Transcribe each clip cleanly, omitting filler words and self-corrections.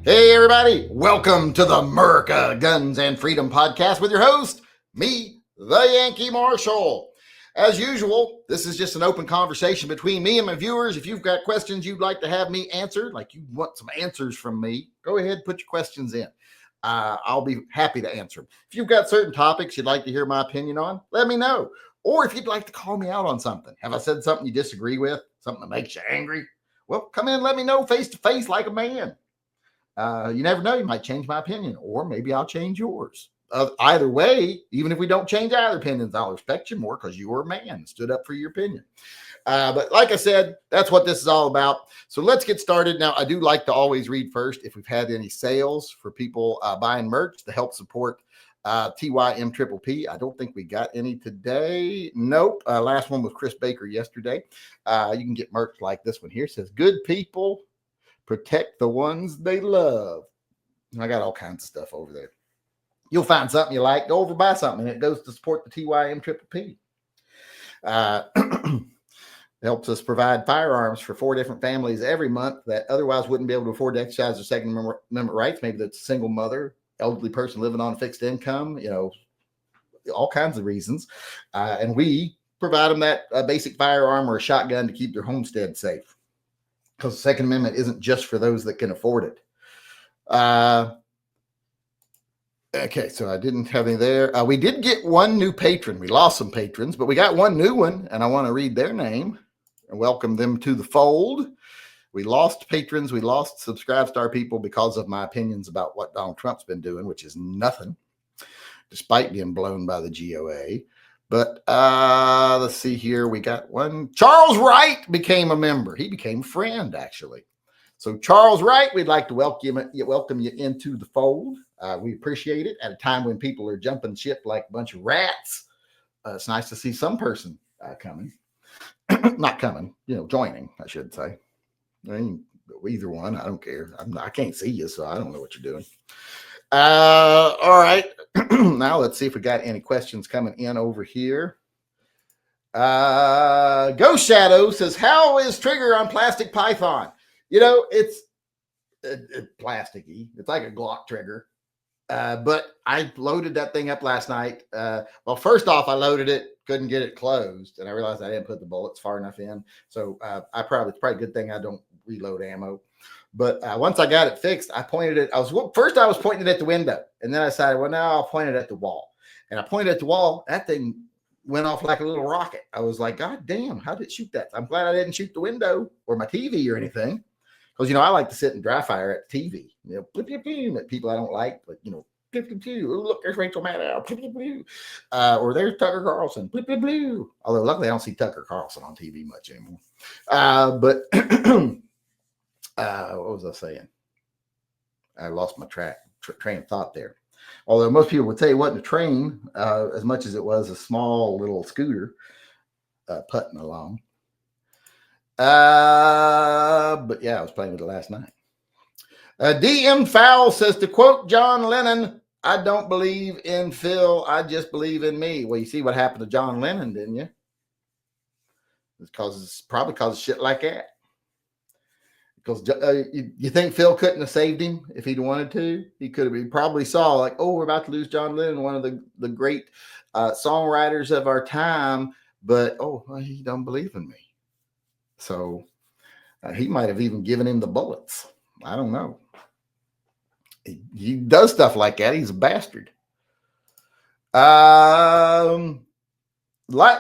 Hey, everybody. Welcome to the MURCA Guns and Freedom Podcast with your host, me, the Yankee Marshal. As usual, this is just an open conversation between me and my viewers. If you've got questions you'd like to have me answer, like you want some answers from me, go ahead and put your questions in. I'll be happy to answer them. If you've got certain topics you'd like to hear my opinion on, let me know. Or if you'd like to call me out on something. Have I said something you disagree with? Something that makes you angry? Well, come in and let me know face to face like a man. You never know. You might change my opinion, or maybe I'll change yours. Either way, even if we don't change either opinions, I'll respect you more because you were a man, stood up for your opinion. But like I said, that's what this is all about. So let's get started. Now, I do like to always read first if we've had any sales for people buying merch to help support TYMP. I don't think we got any today. Nope. Last one was Chris Baker yesterday. You can get merch like this one here. It says, "Good people protect the ones they love." And I got all kinds of stuff over there. You'll find something you like. Go over buy something, and it goes to support the TYMP. Helps us provide firearms for 4 different families every month that otherwise wouldn't be able to afford to exercise their Second Amendment rights. Maybe that's a single mother, elderly person living on a fixed income, all kinds of reasons. And we provide them that basic firearm or a shotgun to keep their homestead safe. Because the Second Amendment isn't just for those that can afford it. Okay, so I didn't have any there. We did get one new patron. We lost some patrons, but we got one new one, and I want to read their name and welcome them to the fold. We lost patrons. We lost Subscribe Star people because of my opinions about what Donald Trump's been doing, which is nothing, despite being blown by the GOA. But let's see here. We got one. Charles Wright became a member. He became a friend, actually. So Charles Wright, we'd like to welcome you into the fold. We appreciate it at a time when people are jumping ship like a bunch of rats. It's nice to see some person coming. Not coming, joining, I should say. I mean, either one, I don't care. I can't see you, so I don't know what you're doing. All right. Now let's see if we got any questions coming in over here. Ghost Shadow says, "How is trigger on plastic Python?" It's plasticky. It's like a Glock trigger. But I loaded that thing up last night. Well, first off, I loaded it, couldn't get it closed, and I realized I didn't put the bullets far enough in. So it's probably a good thing I don't reload ammo. But once I got it fixed, I pointed it. I was pointing it at the window, and then I decided, well, now I'll point it at the wall. And I pointed at the wall. That thing went off like a little rocket. I was like, God damn, how did it shoot that? I'm glad I didn't shoot the window or my TV or anything, because I like to sit and dry fire at the TV. Blip, blip, blip, at people I don't like, but blip, blip, blip. Ooh, look, there's Rachel Maddow. Blip, blip, blip. Or there's Tucker Carlson. Blip, blip, blip. Although luckily I don't see Tucker Carlson on TV much anymore. But what was I saying? I lost my train of thought there. Although most people would say it wasn't a train as much as it was a small little scooter putting along. But yeah, I was playing with it last night. DM Fowl says, to quote John Lennon, "I don't believe in Phil. I just believe in me." Well, you see what happened to John Lennon, didn't you? It's probably because of shit like that. Because you think Phil couldn't have saved him if he'd wanted to? He could have. He probably saw like, oh, we're about to lose John Lennon, one of the great songwriters of our time. But he don't believe in me. So he might have even given him the bullets. I don't know. He does stuff like that. He's a bastard. Light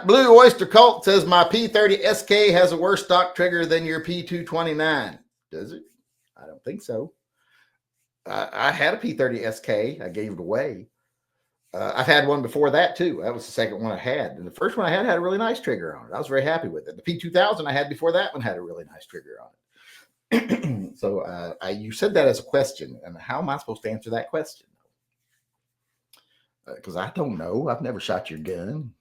Blue Oyster Cult says, my P30 SK has a worse stock trigger than your P229. Does it? I don't think so. I had a P30 SK. I gave it away. I've had one before that too. That was the second one I had. And the first one I had a really nice trigger on it. I was very happy with it. The P2000 I had before that one had a really nice trigger on it. So you said that as a question. And how am I supposed to answer that question? Because I don't know. I've never shot your gun.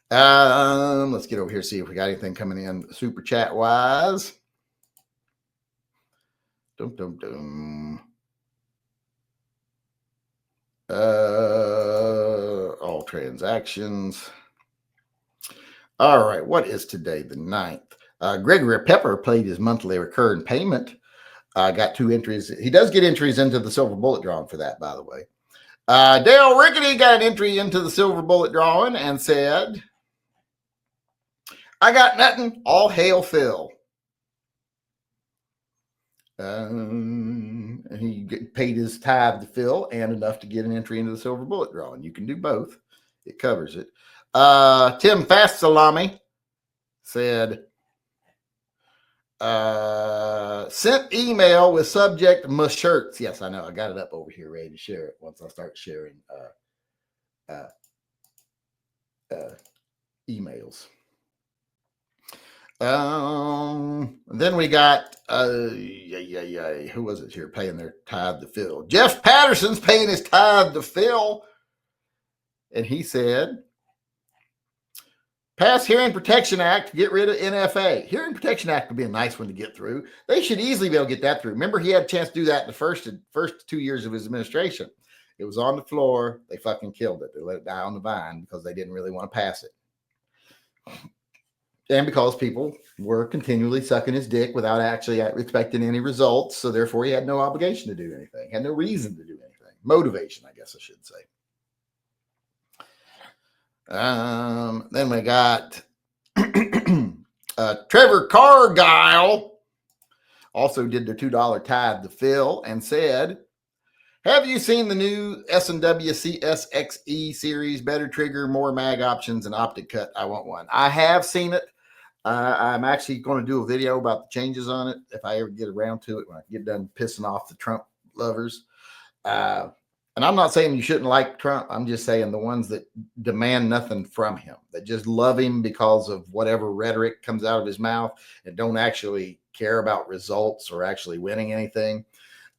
Let's get over here, see if we got anything coming in super chat wise. All transactions. All right, what is today, the 9th? Gregory Pepper paid his monthly recurring payment Got 2 entries. He does get entries into the silver bullet drawing for that, by the way. Dale Rickety got an entry into the silver bullet drawing and said, I got nothing. All hail Phil. He paid his tithe to Phil and enough to get an entry into the silver bullet drawing. You can do both. It covers it. Tim Fast Salami said, sent email with subject my shirts. Yes, I know. I got it up over here ready to share it once I start sharing emails. Then we got who was it here paying their tithe to Phil? Jeff Patterson's paying his tithe to Phil, and he said, pass Hearing Protection Act, get rid of NFA. Hearing Protection Act would be a nice one to get through. They should easily be able to get that through. Remember, he had a chance to do that in the first 2 years of his administration. It was on the floor. They fucking killed it. They let it die on the vine because they didn't really want to pass it. And because people were continually sucking his dick without actually expecting any results. So therefore, he had no obligation to do anything, had no reason to do anything. Motivation, I guess I should say. Then we got Trevor Cargyle also did their $2 tithe to Phil and said, have you seen the new S&W CSXE series? Better trigger, more mag options, and optic cut. I want one. I have seen it. I'm actually going to do a video about the changes on it if I ever get around to it when I get done pissing off the Trump lovers. And I'm not saying you shouldn't like Trump. I'm just saying the ones that demand nothing from him, that just love him because of whatever rhetoric comes out of his mouth and don't actually care about results or actually winning anything.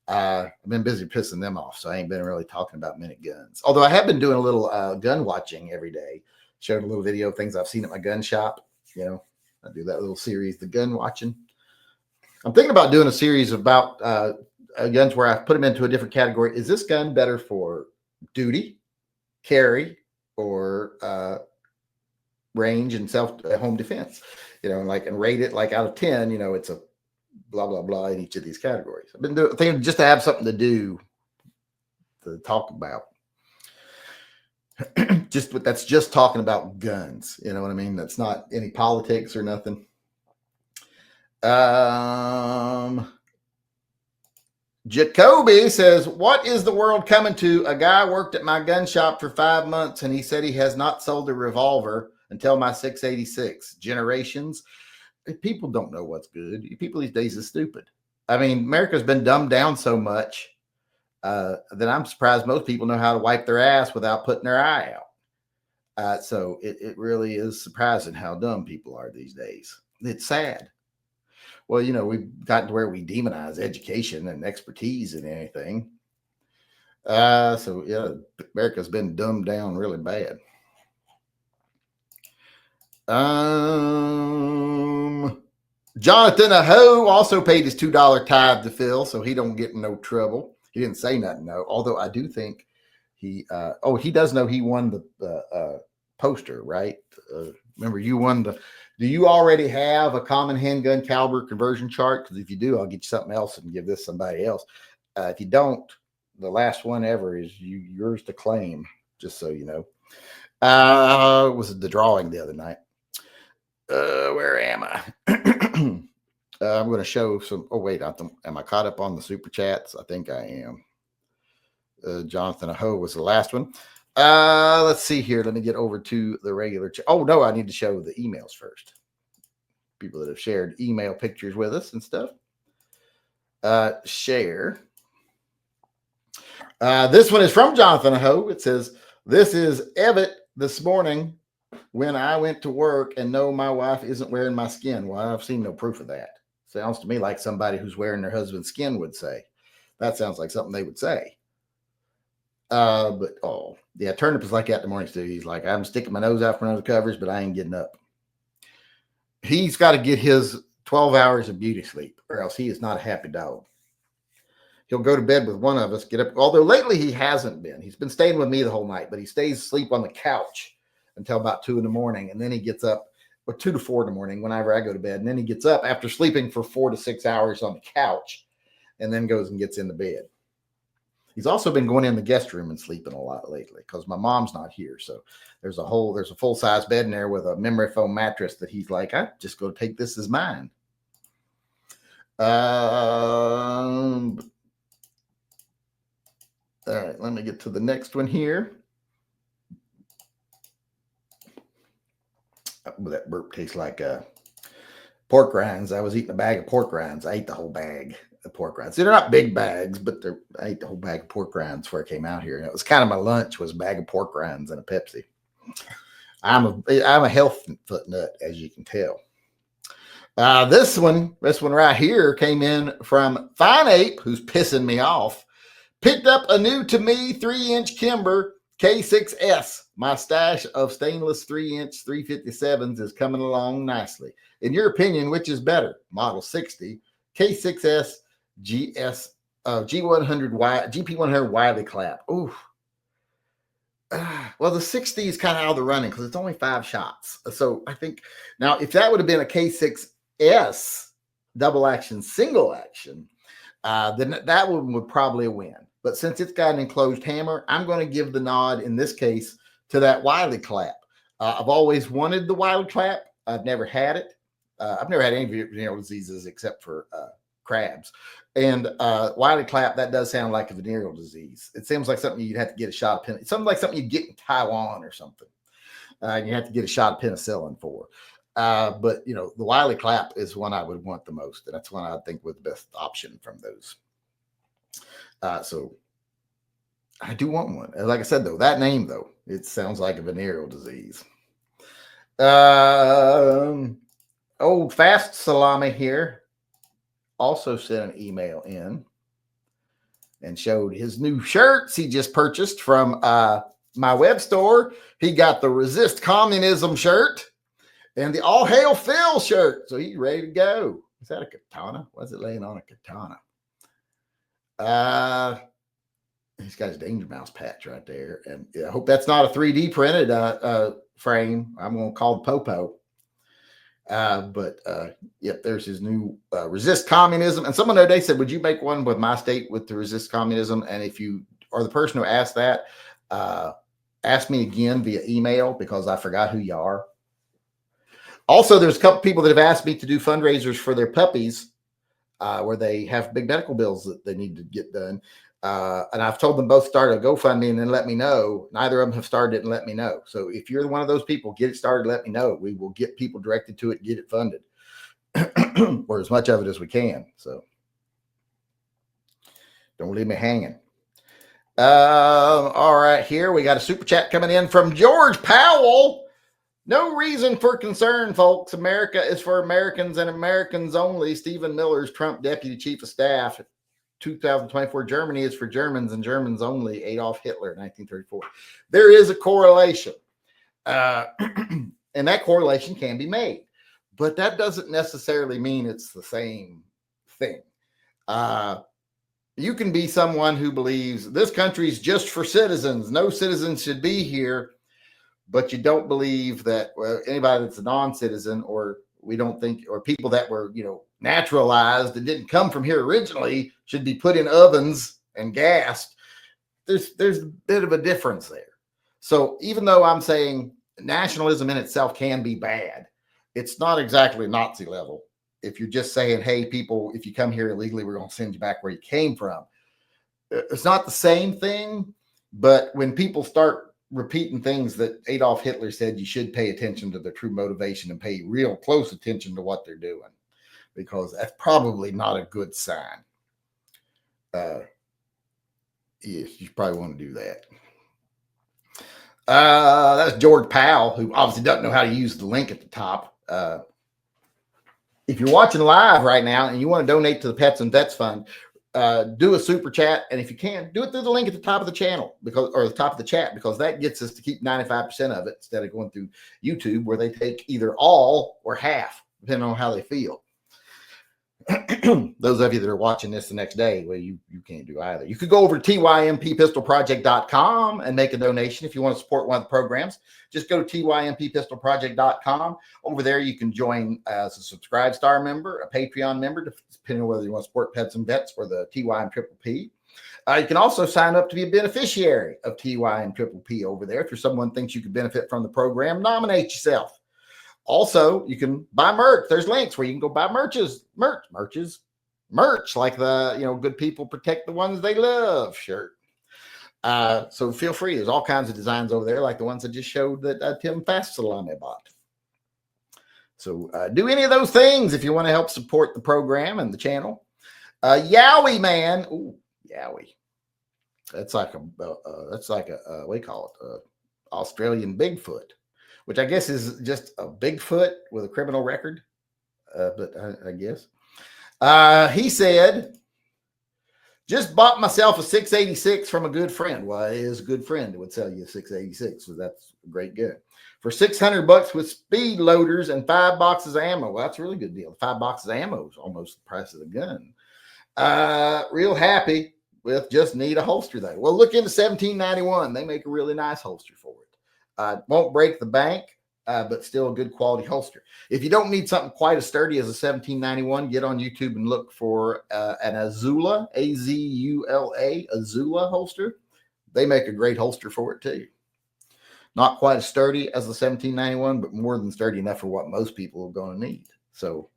I've been busy pissing them off, so I ain't been really talking about minute guns. Although I have been doing a little gun watching every day, showing a little video of things I've seen at my gun shop. You know, I do that little series, the gun watching. I'm thinking about doing a series about guns where I put them into a different category. Is this gun better for duty, carry, or range and self home defense? You know, and rate it like out of 10. You know, it's a blah blah blah in each of these categories. I've been thinking just to have something to do, to talk about. That's just talking about guns. You know what I mean? That's not any politics or nothing. Jacoby says, what is the world coming to? A guy worked at my gun shop for 5 months and he said he has not sold a revolver until my 686. Generations. People don't know what's good. People these days are stupid. I mean, America's been dumbed down so much that I'm surprised most people know how to wipe their ass without putting their eye out. So it really is surprising how dumb people are these days. It's sad. Well, you know, we've gotten to where we demonize education and expertise in anything. So, yeah, America's been dumbed down really bad. Jonathan Aho also paid his $2 tithe to Phil, so he don't get in no trouble. He didn't say nothing, though. Although I do think he does know he won the poster, right? Remember, you won the. Do you already have a common handgun caliber conversion chart? Because if you do, I'll get you something else and give this somebody else. If you don't, the last one ever is yours to claim, just so you know. It was the drawing the other night. Where am I? I'm going to show some. Oh, wait. Am I caught up on the super chats? I think I am. Jonathan Aho was the last one. Let's see here. Let me get over to the regular chat. Oh, no, I need to show the emails first. People that have shared email pictures with us and stuff. Share. This one is from Jonathan Aho. It says, this is Evitt this morning when I went to work and no, my wife isn't wearing my skin. Well, I've seen no proof of that. Sounds to me like somebody who's wearing their husband's skin would say. That sounds like something they would say. But Turnip is like that in the morning too. He's like, I'm sticking my nose out from under the covers, but I ain't getting up. He's got to get his 12 hours of beauty sleep, or else he is not a happy dog. He'll go to bed with one of us, get up. Although lately he hasn't been. He's been staying with me the whole night, but he stays asleep on the couch until about 2 a.m, and then he gets up, or 2 to 4 in the morning whenever I go to bed, and then he gets up after sleeping for 4 to 6 hours on the couch, and then goes and gets into bed. He's also been going in the guest room and sleeping a lot lately because my mom's not here. So there's a full-size bed in there with a memory foam mattress that he's like, I just go take this as mine. All right, let me get to the next one here. That burp tastes like pork rinds. I was eating a bag of pork rinds. I ate the whole bag of pork rinds. They're not big bags, but I ate the whole bag of pork rinds before I came out here. And it was kind of my lunch was a bag of pork rinds and a Pepsi. I'm a health foot nut, as you can tell. This one right here came in from Fine Ape, who's pissing me off. Picked up a new to me 3-inch Kimber K6S. My stash of stainless 3-inch 357s is coming along nicely. In your opinion, which is better? Model 60, K6S, G100 GP100 Wiley clap. Ooh. Well, the 60 is kind of out of the running because it's only 5 shots. So I think now if that would have been a K6S double action, single action, then that one would probably win. But since it's got an enclosed hammer, I'm going to give the nod in this case to that Wiley clap. I've always wanted the Wiley clap. I've never had it. I've never had any venereal diseases except for crabs. And Wiley clap, that does sound like a venereal disease. It seems like something you'd have to get a shot of penicillin. It's something like something you'd get in Taiwan or something. And you have to get a shot of penicillin for. But, you know, the Wiley clap is one I would want the most. And that's one I think was the best option from those. So I do want one. Like I said, though, that name, though, it sounds like a venereal disease. Old Fast Salami here also sent an email in and showed his new shirts he just purchased from my web store. He got the Resist Communism shirt and the All Hail Phil shirt. So he's ready to go. Is that a katana? Why is it laying on a katana? He's got his Danger Mouse patch right there. And I hope that's not a 3D printed frame. I'm going to call the Popo. Yep, there's his new Resist Communism. And someone the other day said, would you make one with my state with the Resist Communism? And if you are the person who asked that, ask me again via email because I forgot who you are. Also, there's a couple people that have asked me to do fundraisers for their puppies where they have big medical bills that they need to get done. And I've told them both start a GoFundMe and then let me know. Neither of them have started it and let me know. So if you're one of those people, get it started, let me know. We will get people directed to it, get it funded or as much of it as we can. So don't leave me hanging. All right, here we got a super chat coming in from George Powell. No reason for concern, folks. America is for Americans and Americans only. Stephen Miller's Trump Deputy Chief of Staff. 2024, Germany is for Germans and Germans only. Adolf Hitler, 1934. There is a correlation. And that correlation can be made. But that doesn't necessarily mean it's the same thing. You can be someone who believes this country is just for citizens. No citizens should be here. But you don't believe that anybody that's a non-citizen or we don't think, or people that were, naturalized and didn't come from here originally should be put in ovens and gassed. There's a bit of a difference there. So even though I'm saying nationalism in itself can be bad, it's not exactly Nazi level. If you're just saying, hey, people, if you come here illegally, we're going to send you back where you came from. It's not the same thing, but when people start repeating things that Adolf Hitler said, you should pay attention to their true motivation and pay real close attention to what they're doing, because that's probably not a good sign. Yes, you probably want to do that. That's George Powell, who obviously doesn't know how to use the link at the top. If you're watching live right now and you want to donate to the Pets and Vets Fund, do a super chat, and if you can, do it through the link at the top of the channel or the top of the chat, because that gets us to keep 95% of it instead of going through YouTube where they take either all or half, depending on how they feel. Those of you that are watching this the next day, well, you can't do either. You could go over to TYMPpistolproject.com and make a donation if you want to support one of the programs. Just go to TYMPpistolproject.com. Over there, you can join as a Subscribe Star member, a Patreon member, depending on whether you want to support Pets and Vets or the TYMPPP. You can also sign up to be a beneficiary of TYMPPP over there. If you're someone who thinks you could benefit from the program, nominate yourself. Also, you can buy merch. There's links where you can go buy merch like the, good people protect the ones they love shirt. So feel free. There's all kinds of designs over there, like the ones I just showed that Tim Fasalame bought. So do any of those things if you want to help support the program and the channel. Yowie man. Ooh, Yowie. That's like a what do you call it? Australian Bigfoot, which I guess is just a Bigfoot with a criminal record. But I guess. He said, just bought myself a 686 from a good friend. Well, his good friend would sell you a 686, so that's a great gun. For $600 with speed loaders and 5 boxes of ammo. Well, that's a really good deal. 5 boxes of ammo is almost the price of the gun. Real happy with, just need a holster though. Well, look into 1791. They make a really nice holster for it. Won't break the bank, but still a good quality holster. If you don't need something quite as sturdy as a 1791, get on YouTube and look for an Azula, A-Z-U-L-A, Azula holster. They make a great holster for it too. Not quite as sturdy as the 1791, but more than sturdy enough for what most people are going to need. So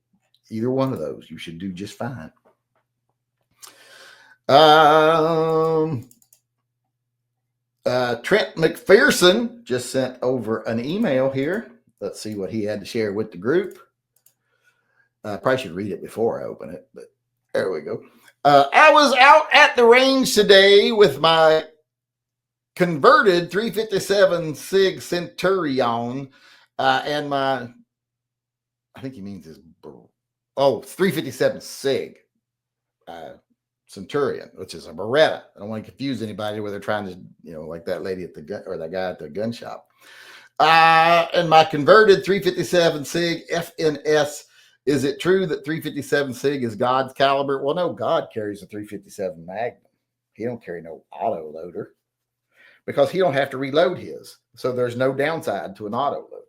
either one of those, you should do just fine. Trent McPherson just sent over an email here. Let's see what he had to share with the group. I probably should read it before I open it, but there we go. I was out at the range today with my converted 357 SIG Centurion and my, I think he means his, 357 SIG Centurion, which is a Beretta. I don't want to confuse anybody where they're trying to, like that lady at the gun, or that guy at the gun shop. And my converted 357 SIG FNS. Is it true that 357 SIG is God's caliber? Well, no, God carries a 357 Magnum. He don't carry no auto loader because he don't have to reload his. So there's no downside to an auto loader.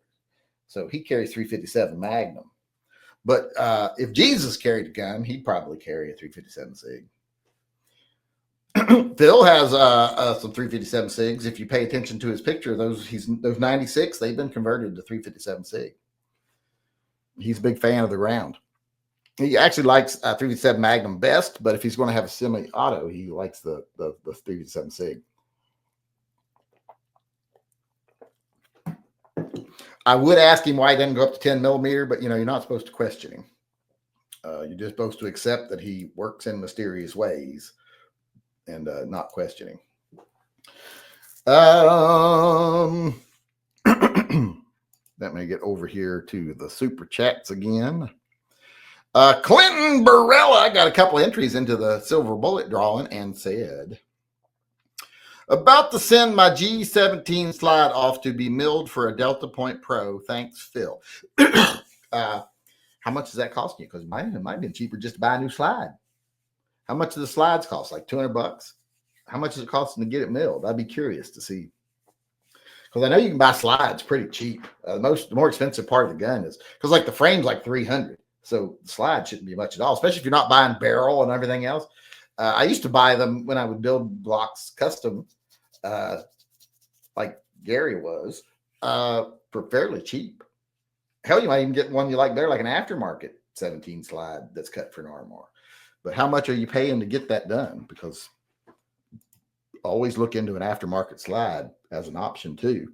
So he carries 357 Magnum. But if Jesus carried a gun, he'd probably carry a 357 SIG. Phil has some 357 SIGs. If you pay attention to his picture, those 96, they've been converted to 357 SIG. He's a big fan of the round. He actually likes 357 Magnum best, but if he's going to have a semi-auto, he likes the 357 SIG. I would ask him why he doesn't go up to 10 millimeter, but you're not supposed to question him. You're just supposed to accept that he works in mysterious ways and not questioning. Let me get over here to the super chats again. Clinton Barella got a couple entries into the silver bullet drawing and said, about to send my G17 slide off to be milled for a Delta Point Pro. Thanks, Phil. How much does that cost you? Because it might have been cheaper just to buy a new slide. How much do the slides cost? Like $200? How much is it costing to get it milled? I'd be curious to see. Because I know you can buy slides pretty cheap. The more expensive part of the gun is because like the frame's like $300. So the slide shouldn't be much at all, especially if you're not buying barrel and everything else. I used to buy them when I would build blocks custom, like Gary was, for fairly cheap. Hell, you might even get one you like better, like an aftermarket 17 slide that's cut for an RMR. But how much are you paying to get that done? Because always look into an aftermarket slide as an option too.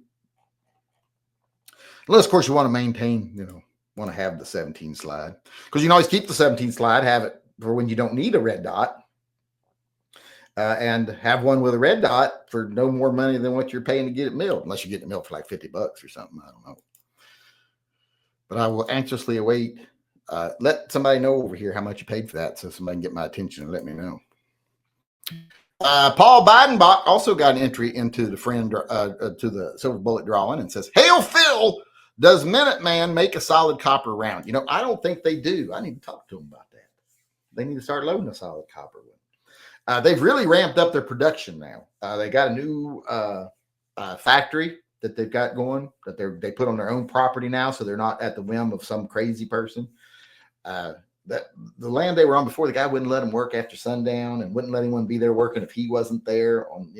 Unless, of course, you want to maintain, want to have the 17 slide. Because you can always keep the 17 slide, have it for when you don't need a red dot. And have one with a red dot for no more money than what you're paying to get it milled. Unless you're getting it milled for like $50 or something. I don't know. But I will anxiously await. Let somebody know over here how much you paid for that so somebody can get my attention and let me know. Paul Bidenbach also got an entry into the to the silver bullet drawing and says, "Hail Phil, does Minuteman make a solid copper round?" I don't think they do. I need to talk to them about that. they need to start loading a solid copper one. They've really ramped up their production now. They got a new factory that they've got going that they put on their own property now, so they're not at the whim of some crazy person. That the land they were on before, the guy wouldn't let them work after sundown and wouldn't let anyone be there working if he wasn't there on,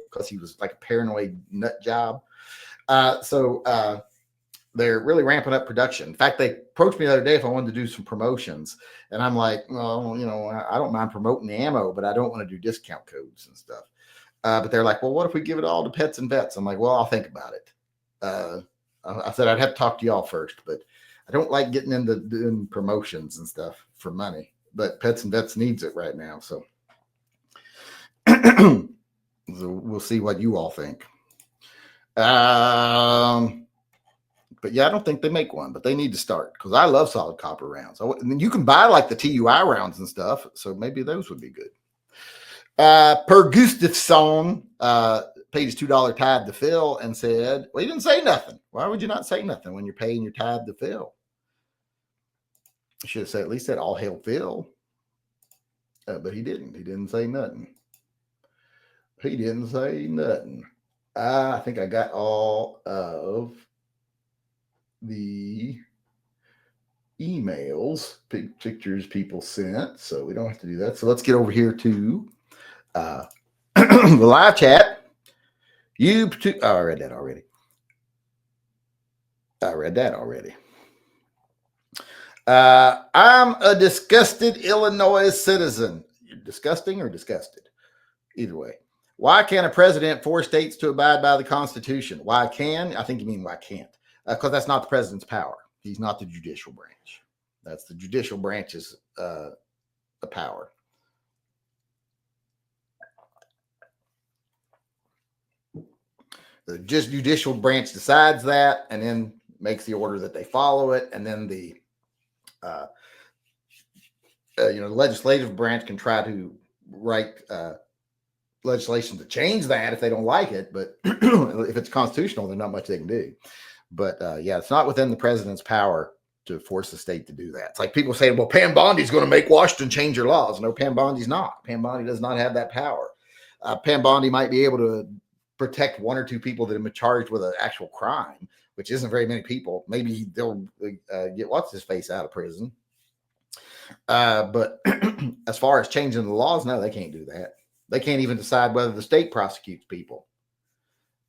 because he was like a paranoid nut job. So they're really ramping up production. In fact, they approached me the other day if I wanted to do some promotions. And I'm like, well, I don't mind promoting the ammo, but I don't want to do discount codes and stuff. But they're like, well, what if we give it all to pets and vets? I'm like, well, I'll think about it. I said, I'd have to talk to y'all first, but I don't like getting into doing promotions and stuff for money. But pets and vets needs it right now. So, so we'll see what you all think. But yeah, I don't think they make one, but they need to start because I love solid copper rounds. And you can buy like the TUI rounds and stuff, so maybe those would be good. Per Gustafson paid his $2 tithe to Phil and said, well, he didn't say nothing. Why would you not say nothing when you're paying your tithe to Phil? You should have said, at least said, all hail Phil. But he didn't. He didn't say nothing. He didn't say nothing. I think I got all of the emails, pictures people sent, so we don't have to do that. So let's get over here to the live chat. I read that already. I'm a disgusted Illinois citizen. You're disgusting or disgusted? Either way. Why can't a president force states to abide by the Constitution? Why can? I think you mean why can't. Because that's not the president's power. He's not the judicial branch. That's the judicial branch's the power. The just judicial branch decides that and then makes the order that they follow it. And then the legislative branch can try to write legislation to change that if they don't like it. But if it's constitutional, there's not much they can do. But it's not within the president's power to force the state to do that. It's like people say, well, Pam Bondi's going to make Washington change their laws. No, Pam Bondi's not. Pam Bondi does not have that power. Pam Bondi might be able to protect one or two people that have been charged with an actual crime, which isn't very many people. Maybe they'll get what's his face out of prison. But as far as changing the laws, no, they can't do that. They can't even decide whether the state prosecutes people.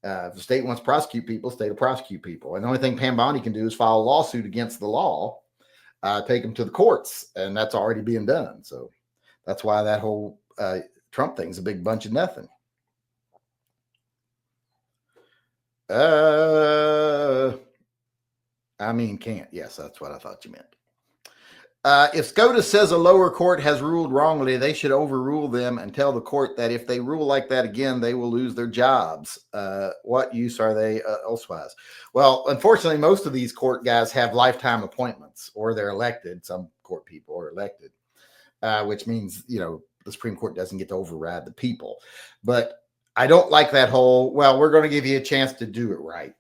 If the state wants to prosecute people, the state will prosecute people. And the only thing Pam Bondi can do is file a lawsuit against the law, take them to the courts, and that's already being done. So that's why that whole Trump thing is a big bunch of nothing. Can't. Yes, that's what I thought you meant. If SCOTUS says a lower court has ruled wrongly, they should overrule them and tell the court that if they rule like that again, they will lose their jobs. What use are they elsewise? Well, unfortunately, most of these court guys have lifetime appointments or they're elected. Some court people are elected, which means, the Supreme Court doesn't get to override the people. But I don't like that whole, well, we're going to give you a chance to do it right.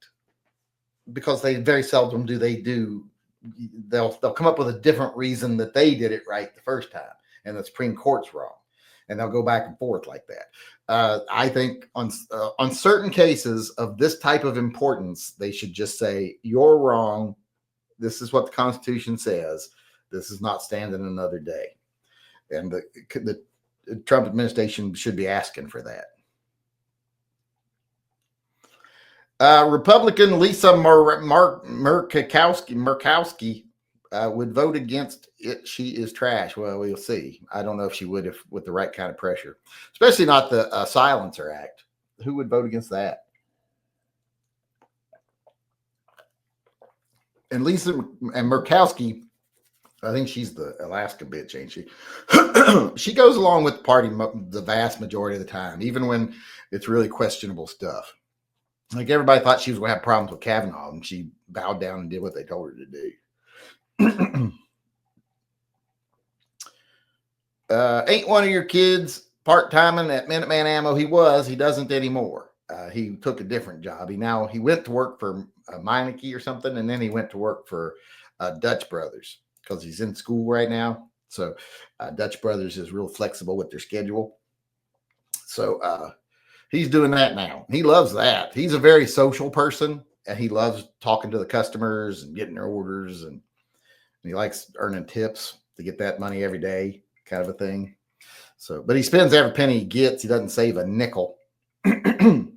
Because they very seldom do. They'll come up with a different reason that they did it right the first time and the Supreme Court's wrong, and they'll go back and forth like that. I think on certain cases of this type of importance, they should just say, you're wrong. This is what the Constitution says. This is not standing another day. And the Trump administration should be asking for that. Republican Lisa Murkowski would vote against it. She is trash. Well, we'll see. I don't know if she would with the right kind of pressure, especially not the Silencer Act. Who would vote against that? And Lisa and Murkowski, I think she's the Alaska bitch, ain't she? She goes along with the party the vast majority of the time, even when it's really questionable stuff. Like everybody thought she was going to have problems with Kavanaugh, and she bowed down and did what they told her to do. Ain't one of your kids part-timing at Minuteman Ammo? He was. He doesn't anymore. He took a different job. He went to work for Meineke or something, and then he went to work for Dutch Brothers because he's in school right now. So Dutch Brothers is real flexible with their schedule. So he's doing that now. He loves that. He's a very social person, and he loves talking to the customers and getting their orders, and he likes earning tips to get that money every day, kind of a thing. So, but he spends every penny he gets. He doesn't save a nickel. Am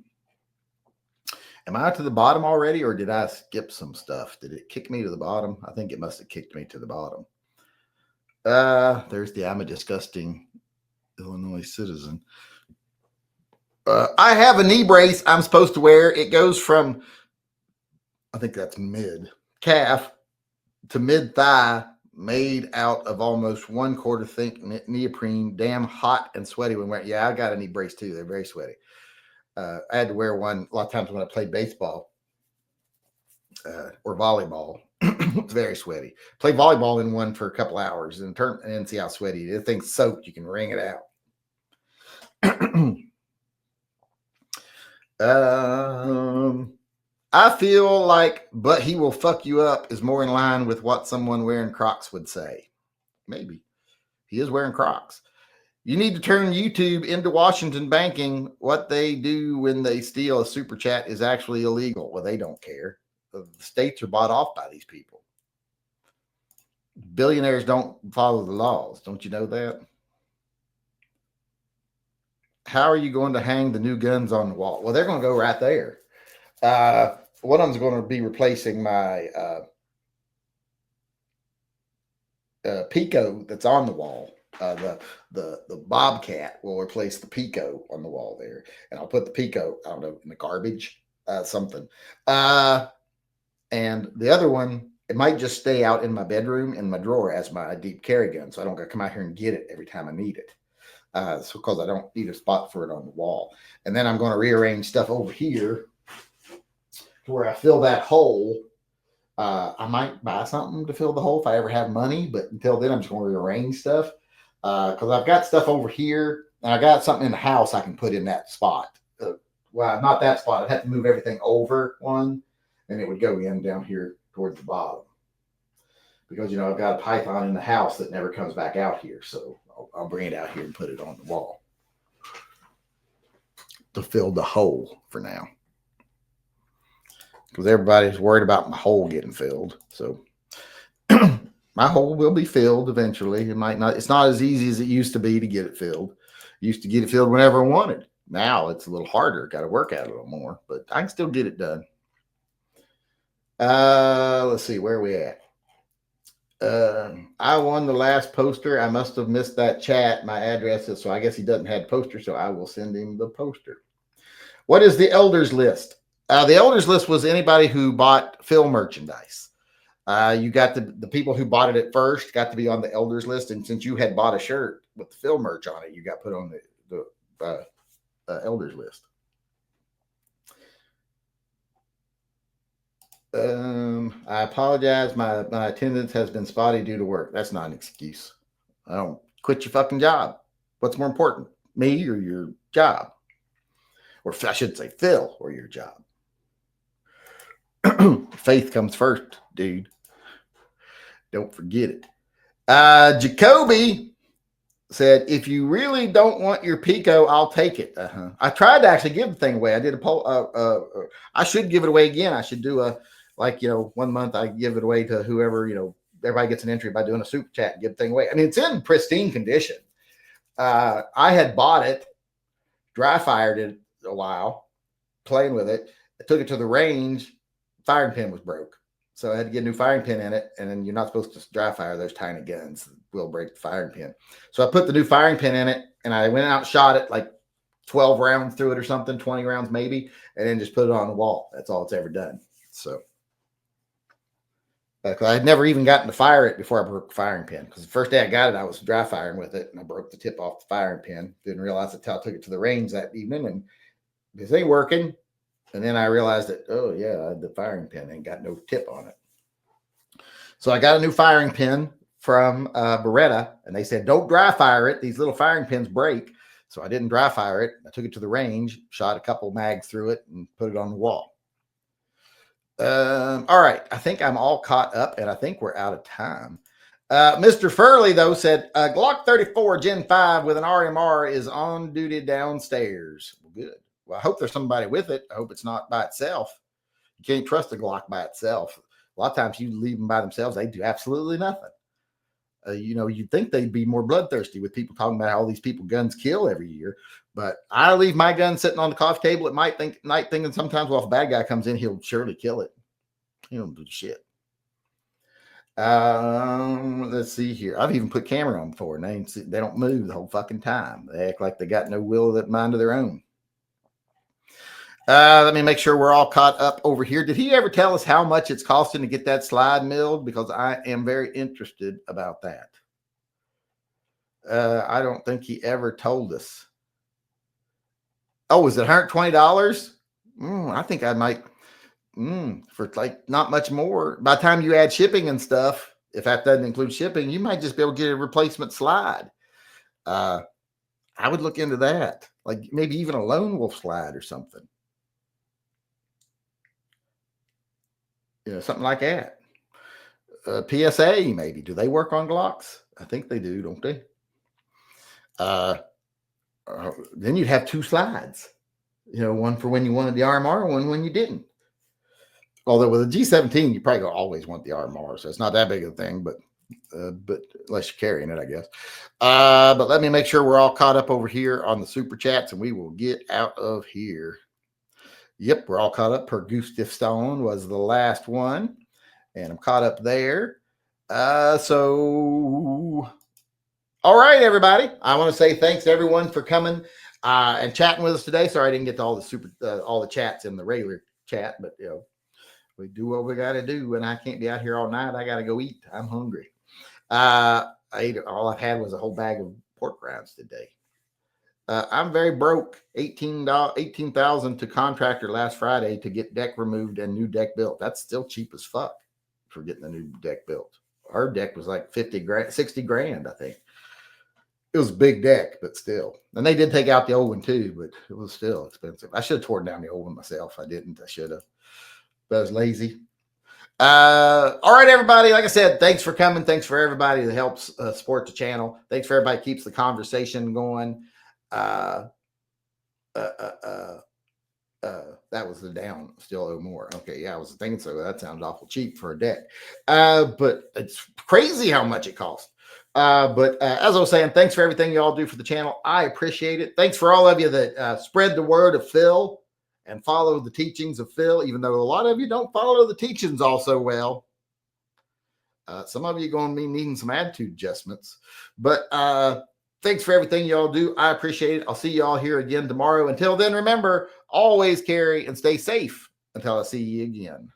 I to the bottom already, or did I skip some stuff? Did it kick me to the bottom? I think it must have kicked me to the bottom. There's the I'm a disgusting Illinois citizen. I have a knee brace I'm supposed to wear. It goes from, I think that's mid calf to mid thigh, made out of almost 1/4 thick neoprene, damn hot and sweaty when wearing. Yeah, I got a knee brace too. They're very sweaty. I had to wear one a lot of times when I played baseball or volleyball. It's very sweaty. Play volleyball in one for a couple hours and turn and see how sweaty it is. The thing's soaked. You can wring it out. I feel like, but he will fuck you up is more in line with what someone wearing Crocs would say. Maybe. He is wearing Crocs. You need to turn YouTube into Washington banking. What they do when they steal a super chat is actually illegal. Well, they don't care. The states are bought off by these people. Billionaires don't follow the laws. Don't you know that? How are you going to hang the new guns on the wall? Well, they're going to go right there. One of them's going to be replacing my Pico that's on the wall. The Bobcat will replace the Pico on the wall there, and I'll put the Pico, I don't know, in the garbage, something. And the other one, it might just stay out in my bedroom in my drawer as my deep carry gun, so I don't got to come out here and get it every time I need it. So because I don't need a spot for it on the wall. And then I'm going to rearrange stuff over here to where I fill that hole. I might buy something to fill the hole if I ever have money, but until then I'm just going to rearrange stuff because I've got stuff over here and I got something in the house I can put in that spot. Well, not that spot. I'd have to move everything over one and it would go in down here towards the bottom because, you know, I've got a python in the house that never comes back out here. So I'll bring it out here and put it on the wall to fill the hole for now. Because everybody's worried about my hole getting filled. So my hole will be filled eventually. It might not, it's not as easy as it used to be to get it filled. Used to get it filled whenever I wanted. Now it's a little harder. Got to work at it a little more, but I can still get it done. Let's see, where are we at? I won the last poster. I must have missed that chat. My address is, so I guess he doesn't have poster, so I will send him the poster. What is the elders list? The elders list was anybody who bought Phil merchandise. You got the people who bought it at first got to be on the elders list, and since you had bought a shirt with the Phil merch on it, you got put on the elders list. I apologize. My attendance has been spotty due to work. That's not an excuse. I don't quit your fucking job. What's more important, me or your job? Or I should say Phil or your job. Faith comes first, dude. Don't forget it. Jacoby said, if you really don't want your Pico, I'll take it. I tried to actually give the thing away. I did a poll. I should give it away again. I should do a, like, you know, 1 month I give it away to whoever, you know, everybody gets an entry by doing a super chat and give the thing away. I mean, it's in pristine condition. I had bought it, dry fired it a while, playing with it. I took it to the range. Firing pin was broke. So I had to get a new firing pin in it. And then you're not supposed to dry fire those tiny guns. It will break the firing pin. So I put the new firing pin in it and I went out and shot it like 12 rounds through it or something, 20 rounds maybe, and then just put it on the wall. That's all it's ever done. So I had never even gotten to fire it before I broke the firing pin. Because the first day I got it, I was dry firing with it and I broke the tip off the firing pin. Didn't realize it until I took it to the range that evening and this ain't working. And then I realized that, oh, yeah, the firing pin ain't got no tip on it. So I got a new firing pin from Beretta, and they said, don't dry fire it. These little firing pins break. So I didn't dry fire it. I took it to the range, shot a couple mags through it, and put it on the wall. All right. I think I'm all caught up, and I think we're out of time. Mr. Furley, though, said Glock 34 Gen 5 with an RMR is on duty downstairs. Well, good. Well, I hope there's somebody with it. I hope it's not by itself. You can't trust a Glock by itself. A lot of times you leave them by themselves, they do absolutely nothing. You'd think they'd be more bloodthirsty with people talking about how all these people guns kill every year. But I leave my gun sitting on the coffee table at night thinking sometimes, well, if a bad guy comes in, he'll surely kill it. He don't do shit. Let's see here. I've even put camera on before, and they don't move the whole fucking time. They act like they got no will of mind of their own. Let me make sure we're all caught up over here. Did he ever tell us how much it's costing to get that slide milled? Because I am very interested about that. I don't think he ever told us. Oh, is it $120? I think I might, for like not much more. By the time you add shipping and stuff, if that doesn't include shipping, you might just be able to get a replacement slide. I would look into that, like maybe even a lone wolf slide or something. Something like that. PSA, maybe. Do they work on Glocks? I think they do, don't they? Then you'd have two slides. One for when you wanted the RMR, one when you didn't. Although with a G17, you probably always want the RMR, so it's not that big of a thing, but unless you're carrying it, I guess. But let me make sure we're all caught up over here on the super chats, and we will get out of here. Yep, we're all caught up. Per Gustav Stone was the last one, and I'm caught up there. So, all right, everybody. I want to say thanks to everyone for coming and chatting with us today. Sorry I didn't get to all the chats in the regular chat, but we do what we got to do, and I can't be out here all night. I got to go eat. I'm hungry. All I've had was a whole bag of pork rinds today. I'm very broke. $18,000 to contractor last Friday to get deck removed and new deck built. That's still cheap as fuck for getting a new deck built. Our deck was like 50 grand, 60 grand, I think. It was a big deck, but still. And they did take out the old one too, but it was still expensive. I should have torn down the old one myself. I didn't. I should have. But I was lazy. All right, everybody. Like I said, thanks for coming. Thanks for everybody that helps support the channel. Thanks for everybody that keeps the conversation going. That was the down. Still owe more. Okay, yeah, I was thinking so. That sounds awful cheap for a deck. But it's crazy how much it costs. But as I was saying, thanks for everything you all do for the channel. I appreciate it. Thanks for all of you that spread the word of Phil and follow the teachings of Phil, even though a lot of you don't follow the teachings all so well. Some of you are going to be needing some attitude adjustments. But thanks for everything you all do. I appreciate it. I'll see you all here again tomorrow. Until then, remember, always carry and stay safe until I see you again.